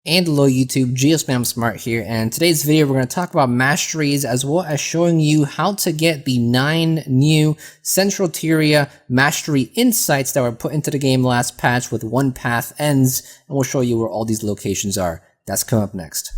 And hello YouTube, GSmaniamsmart here, and in today's video we're going to talk about masteries as well as showing you how to get the 9 new Central Tyria mastery insights that were put into the game last patch with one path ends, and we'll show you where all these locations are. That's coming up next.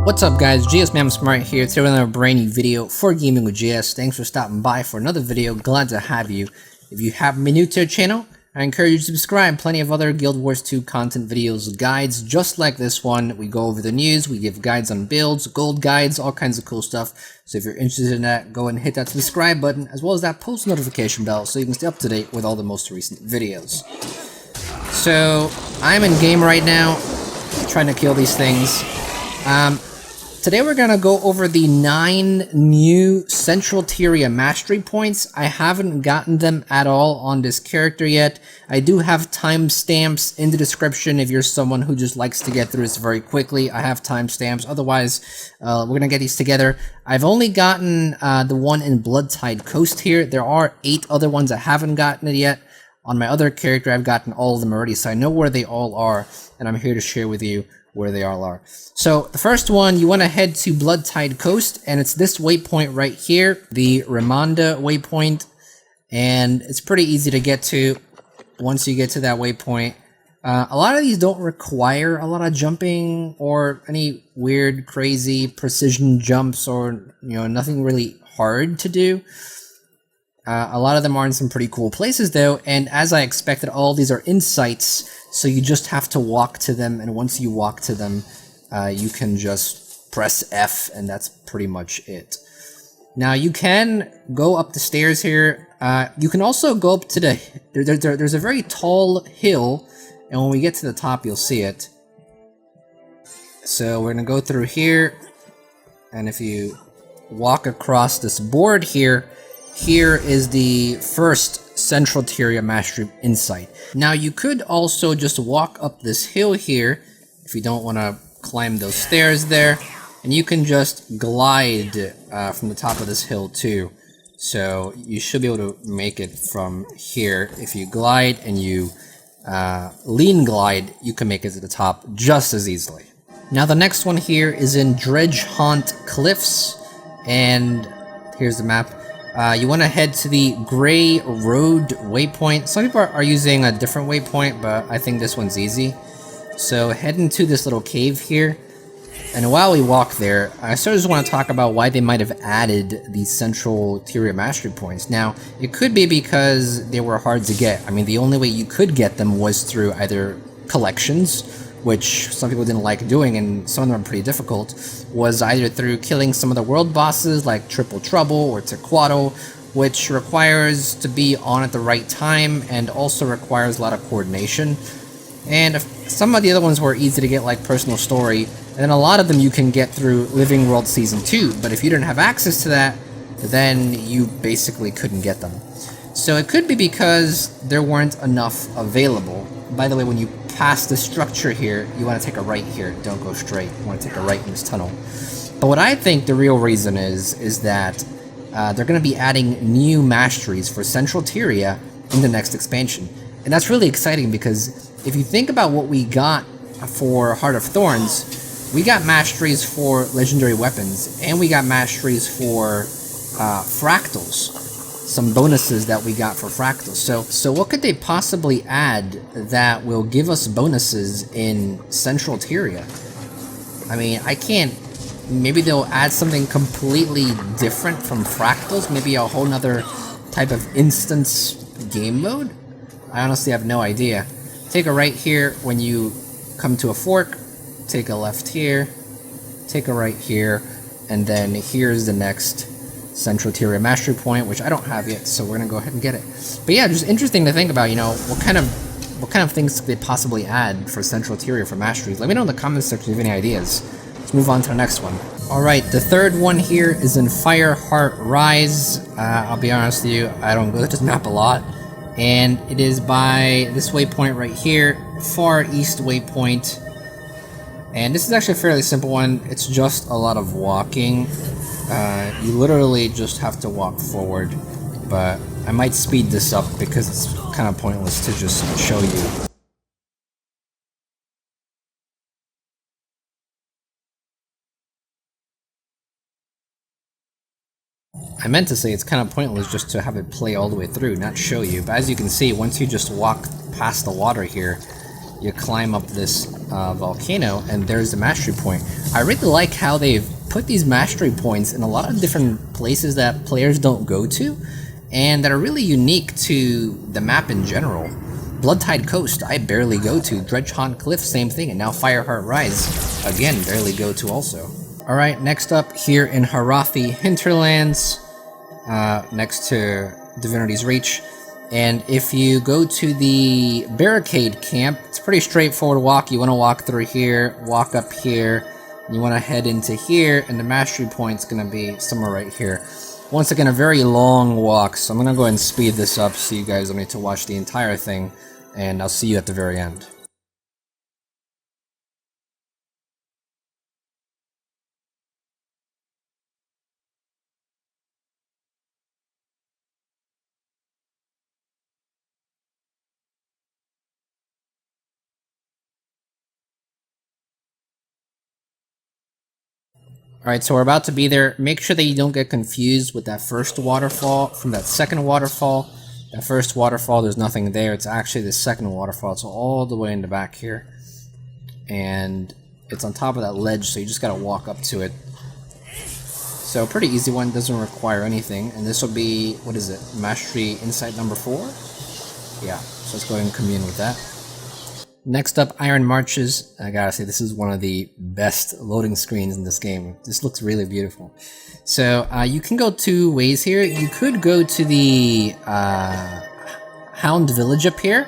What's up guys, GSmaniamsmart here, today with another brand new video for Gaming with GS. Thanks for stopping by for another video, glad to have you. If you haven't been new to the channel, I encourage you to subscribe. Plenty of other Guild Wars 2 content videos, guides just like this one. We go over the news, we give guides on builds, gold guides, all kinds of cool stuff. So if you're interested in that, go ahead and hit that subscribe button, as well as that post notification bell so you can stay up to date with all the most recent videos. So, I'm in game right now, trying to kill these things. Today we're going to go over the 9 new Central Tyria mastery points. I haven't gotten them at all on this character yet. I do have timestamps in the description if you're someone who just likes to get through this very quickly. I have timestamps, otherwise we're going to get these together. I've only gotten the one in Bloodtide Coast here. There are 8 other ones I haven't gotten it yet. On my other character I've gotten all of them already, so I know where they all are, and I'm here to share with you where they all are. So the first one, you want to head to Bloodtide Coast, and it's this waypoint right here, the Ramonda waypoint, and it's pretty easy to get to once you get to that waypoint. A lot of these don't require a lot of jumping or any weird, crazy precision jumps, or nothing really hard to do. A lot of them are in some pretty cool places though, and as I expected, all these are insights, so you just have to walk to them, and once you walk to them, you can just press F, and that's pretty much it. Now you can go up the stairs here. You can also go up to the... There's a very tall hill, and when we get to the top, you'll see it. So we're gonna go through here, and if you walk across this board here, here is the first Central Tyria Mastery Insight. Now you could also just walk up this hill here, if you don't want to climb those stairs there, and you can just glide from the top of this hill too. So you should be able to make it from here. If you glide and you lean glide, you can make it to the top just as easily. Now the next one here is in Dredgehaunt Cliffs, and here's the map. You want to head to the Gray Road waypoint. Some people are using a different waypoint, but I think this one's easy. So head into this little cave here, and while we walk there, I sort of just want to talk about why they might have added these Central Tyria mastery points. Now, it could be because they were hard to get. I mean, the only way you could get them was through either collections, which some people didn't like doing, and some of them are pretty difficult, was either through killing some of the world bosses like Triple Trouble or Tequato, which requires to be on at the right time and also requires a lot of coordination. And some of the other ones were easy to get, like Personal Story, and then a lot of them you can get through Living World Season 2, but if you didn't have access to that, then you basically couldn't get them. So it could be because there weren't enough available. By the way, when you pass the structure here, you want to take a right here, don't go straight. You want to take a right in this tunnel. But what I think the real reason is that they're going to be adding new masteries for Central Tyria in the next expansion. And that's really exciting because if you think about what we got for Heart of Thorns, we got masteries for legendary weapons, and we got masteries for fractals. Some bonuses that we got for fractals. So what could they possibly add that will give us bonuses in Central Tyria? I mean, I can't... Maybe they'll add something completely different from fractals? Maybe a whole nother type of instance game mode? I honestly have no idea. Take a right here when you come to a fork, take a left here, take a right here, and then here's the next Central Tyria Mastery Point, which I don't have yet, so we're gonna go ahead and get it. But yeah, just interesting to think about, what kind of things could they possibly add for Central Tyria for masteries. Let me know in the comments section if you have any ideas. Let's move on to the next one. Alright, the third one here is in Fireheart Rise. I'll be honest with you, I don't go to this map a lot. And it is by this waypoint right here, far east waypoint. And this is actually a fairly simple one. It's just a lot of walking. You literally just have to walk forward, but I might speed this up because it's kind of pointless to just show you. I meant to say it's kind of pointless just to have it play all the way through, not show you, but as you can see, once you just walk past the water here, you climb up this volcano, and there's the mastery point. I really like how they've put these mastery points in a lot of different places that players don't go to, and that are really unique to the map in general. Bloodtide Coast, I barely go to. Dredgehaunt Cliff, same thing, and now Fireheart Rise, again, barely go to also. Alright, next up here in Harathi Hinterlands, next to Divinity's Reach. And if you go to the barricade camp, it's a pretty straightforward walk. You want to walk through here, walk up here, you want to head into here, and the mastery point's going to be somewhere right here. Once again, a very long walk, so I'm going to go ahead and speed this up so you guys don't need to watch the entire thing, and I'll see you at the very end. Alright, so we're about to be there. Make sure that you don't get confused with that first waterfall from that second waterfall. That first waterfall, there's nothing there. It's actually the second waterfall. It's all the way in the back here. And it's on top of that ledge, so you just gotta walk up to it. So a pretty easy one, doesn't require anything. And this will be, what is it, Mastery Insight number 4? Yeah, so let's go ahead and commune with that. Next up, Iron Marches. I gotta say, this is one of the best loading screens in this game. This looks really beautiful. So, you can go two ways here. You could go to the Hound Village up here,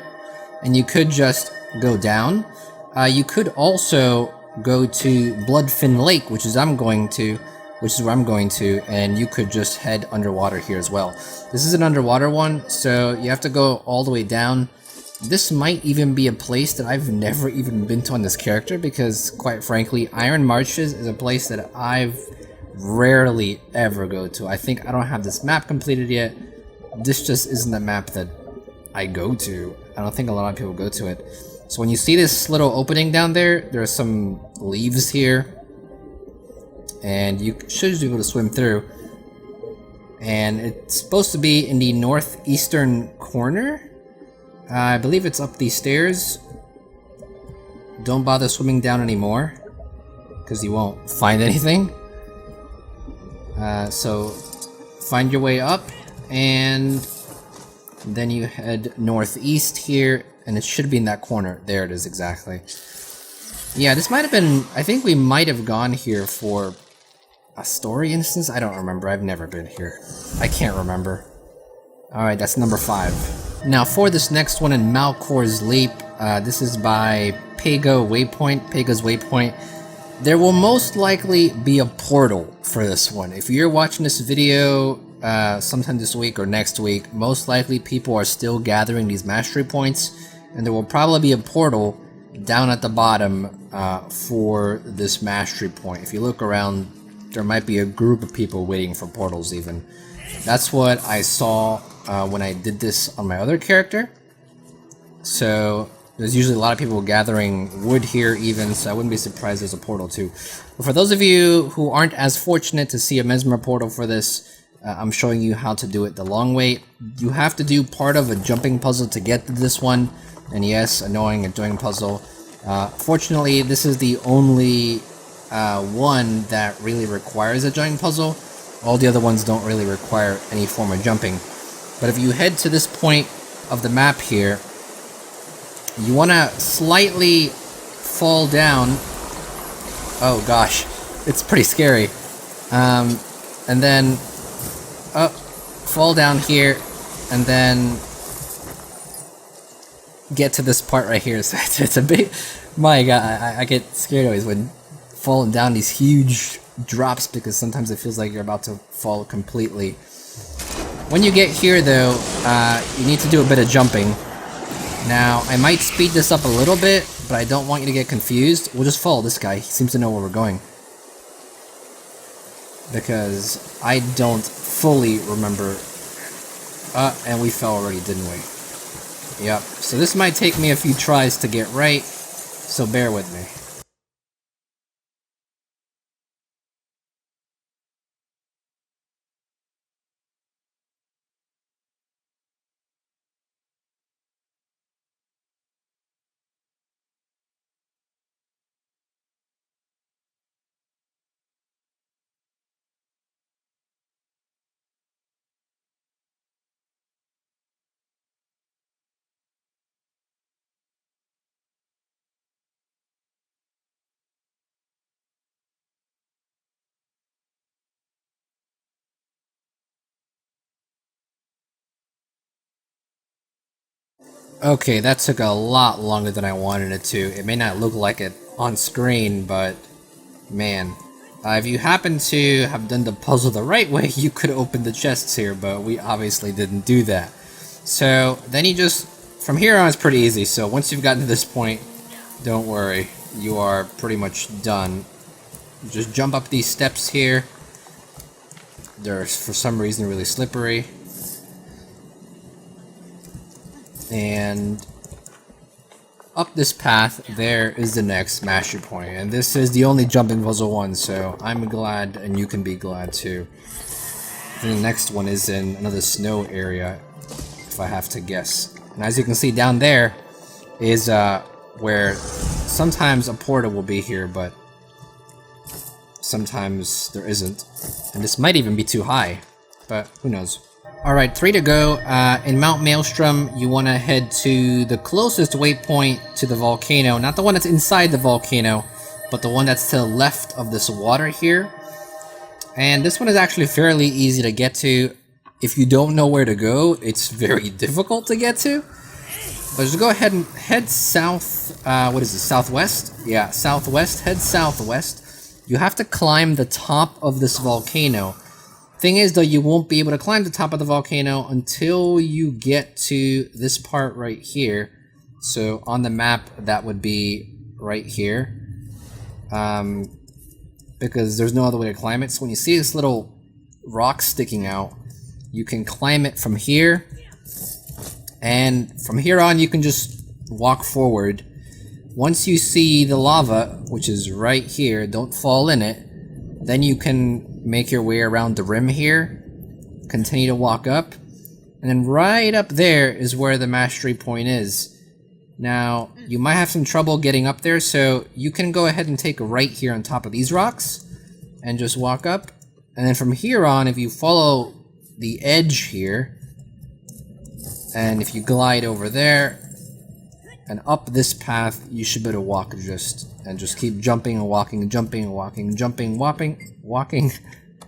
and you could just go down. You could also go to Bloodfin Lake, which is where I'm going to, and you could just head underwater here as well. This is an underwater one, so you have to go all the way down. This might even be a place that I've never even been to on this character, because, quite frankly, Iron Marches is a place that I've rarely ever go to. I think I don't have this map completed yet. This just isn't a map that I go to. I don't think a lot of people go to it. So when you see this little opening down there, there are some leaves here, and you should be able to swim through. And it's supposed to be in the northeastern corner. I believe it's up these stairs. Don't bother swimming down anymore, because you won't find anything. So find your way up, and then you head northeast here, and it should be in that corner. There it is, exactly. Yeah, this might have been, I think we might have gone here for a story instance? I don't remember, I've never been here. I can't remember. Alright, that's number 5. Now for this next one in Malchor's Leap, this is by Pega's Waypoint. There will most likely be a portal for this one. If you're watching this video sometime this week or next week, most likely people are still gathering these mastery points, and there will probably be a portal down at the bottom for this mastery point. If you look around, there might be a group of people waiting for portals even. That's what I saw when I did this on my other character. So there's usually a lot of people gathering wood here even, so I wouldn't be surprised there's a portal too. But for those of you who aren't as fortunate to see a Mesmer portal for this, I'm showing you how to do it the long way. You have to do part of a jumping puzzle to get to this one, and yes, annoying puzzle. Fortunately, this is the only one that really requires a jumping puzzle. All the other ones don't really require any form of jumping. But if you head to this point of the map here, you want to slightly fall down. Oh gosh, it's pretty scary. And then fall down here, and then get to this part right here. So it's a bit, my god, I get scared always when falling down these huge drops, because sometimes it feels like you're about to fall completely. When you get here though, you need to do a bit of jumping. Now, I might speed this up a little bit, but I don't want you to get confused. We'll just follow this guy. He seems to know where we're going. Because I don't fully remember. And we fell already, didn't we? Yep. So this might take me a few tries to get right, so bear with me. Okay, that took a lot longer than I wanted it to. It may not look like it on screen, but man. If you happen to have done the puzzle the right way, you could open the chests here, but we obviously didn't do that. So, then you just... From here on, it's pretty easy, so once you've gotten to this point, don't worry. You are pretty much done. Just jump up these steps here. They're, for some reason, really slippery. And up this path, there is the next mastery point. And this is the only jump in puzzle 1, so I'm glad, and you can be glad too. And the next one is in another snow area, if I have to guess. And as you can see down there is where sometimes a portal will be here, but sometimes there isn't. And this might even be too high, but who knows. Alright, 3 to go. In Mount Maelstrom, you want to head to the closest waypoint to the volcano. Not the one that's inside the volcano, but the one that's to the left of this water here. And this one is actually fairly easy to get to. If you don't know where to go, it's very difficult to get to. But just go ahead and head south. What is it? Southwest? Yeah, southwest. Head southwest. You have to climb the top of this volcano. Thing is, though, you won't be able to climb the top of the volcano until you get to this part right here. So on the map, that would be right here. Because there's no other way to climb it. So when you see this little rock sticking out, you can climb it from here. And from here on, you can just walk forward. Once you see the lava, which is right here, don't fall in it. Then you can make your way around the rim here, continue to walk up, and then right up there is where the mastery point is. Now, you might have some trouble getting up there, so you can go ahead and take a right here on top of these rocks, and just walk up, and then from here on, if you follow the edge here, and if you glide over there, and up this path, you should be able to walk and just keep jumping and walking, jumping and walking, jumping, walking,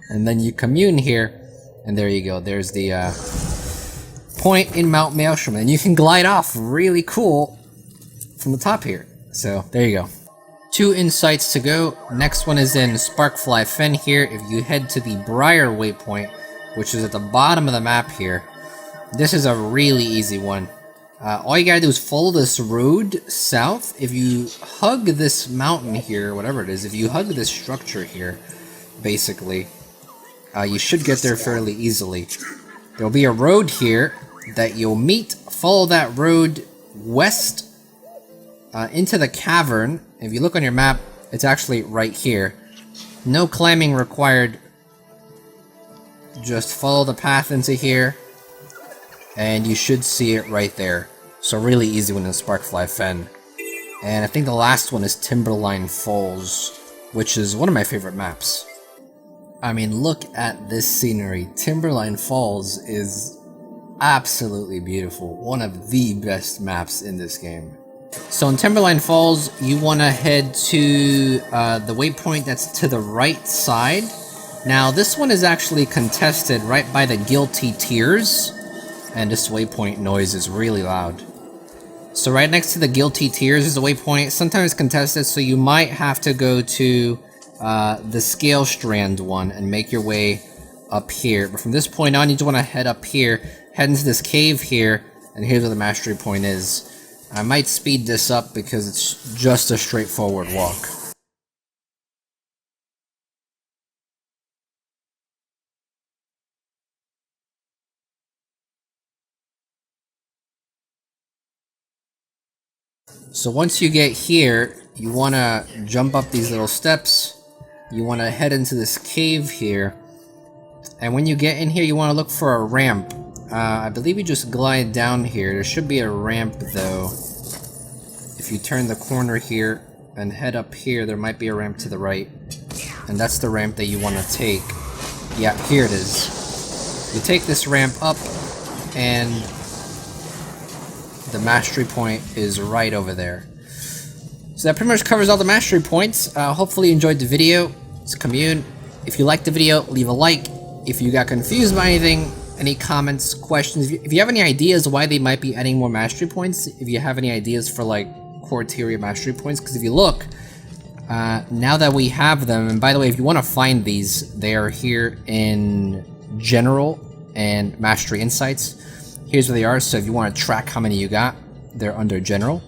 and then you commune here, and there you go. There's the point in Mount Maelstrom, and you can glide off really cool from the top here. So there you go. 2 insights to go. Next one is in Sparkfly Fen here. If you head to the Briar waypoint, which is at the bottom of the map here, this is a really easy one. All you gotta do is follow this road south. If you hug this mountain here, whatever it is, if you hug this structure here, basically, you should get there fairly easily. There'll be a road here that you'll meet. Follow that road west into the cavern. If you look on your map, it's actually right here. No climbing required. Just follow the path into here, and you should see it right there. So really easy one in Sparkfly Fen. And I think the last one is Timberline Falls, which is one of my favorite maps. I mean, look at this scenery. Timberline Falls is absolutely beautiful. One of the best maps in this game. So in Timberline Falls, you want to head to the waypoint that's to the right side. Now, this one is actually contested right by the Guilty Tears. And this waypoint noise is really loud. So right next to the Guilty Tears is a waypoint. Sometimes contested, so you might have to go to the Scale Strand one and make your way up here. But from this point on, you just want to head up here, head into this cave here, and here's where the mastery point is. I might speed this up because it's just a straightforward walk. So once you get here, you want to jump up these little steps. You want to head into this cave here. And when you get in here, you want to look for a ramp. I believe you just glide down here. There should be a ramp though. If you turn the corner here and head up here, there might be a ramp to the right. And that's the ramp that you want to take. Yeah, here it is. You take this ramp up and the mastery point is right over there. So that pretty much covers all the mastery points. Hopefully you enjoyed the video. It's commune. If you liked the video, leave a like. If you got confused by anything, any comments, questions, if you have any ideas why they might be adding more mastery points, if you have any ideas for like core Tyria mastery points, because if you look, now that we have them, and by the way, if you want to find these, they are here in General and Mastery Insights. Here's where they are, so if you want to track how many you got, they're under General.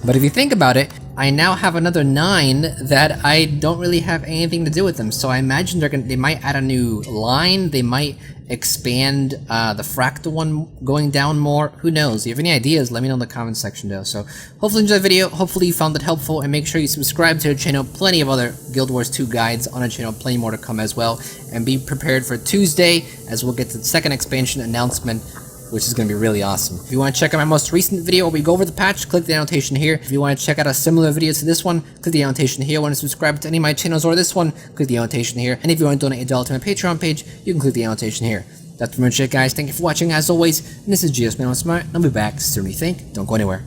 But if you think about it, I now have another 9 that I don't really have anything to do with them, so I imagine they might add a new line, they might expand the fractal one going down more, who knows. If you have any ideas, let me know in the comment section though. So hopefully you enjoyed the video, hopefully you found it helpful, and make sure you subscribe to the channel. Plenty of other Guild Wars 2 guides on the channel, plenty more to come as well, and be prepared for Tuesday as we'll get to the second expansion announcement, which is going to be really awesome. If you want to check out my most recent video where we go over the patch, click the annotation here. If you want to check out a similar video to this one, click the annotation here. Want to subscribe to any of my channels or this one, click the annotation here. And if you want to donate $1 to my Patreon page, you can click the annotation here. That's pretty much it, guys. Thank you for watching as always, and this is GSmaniamsmart. I'll be back sooner than you think. Don't go anywhere.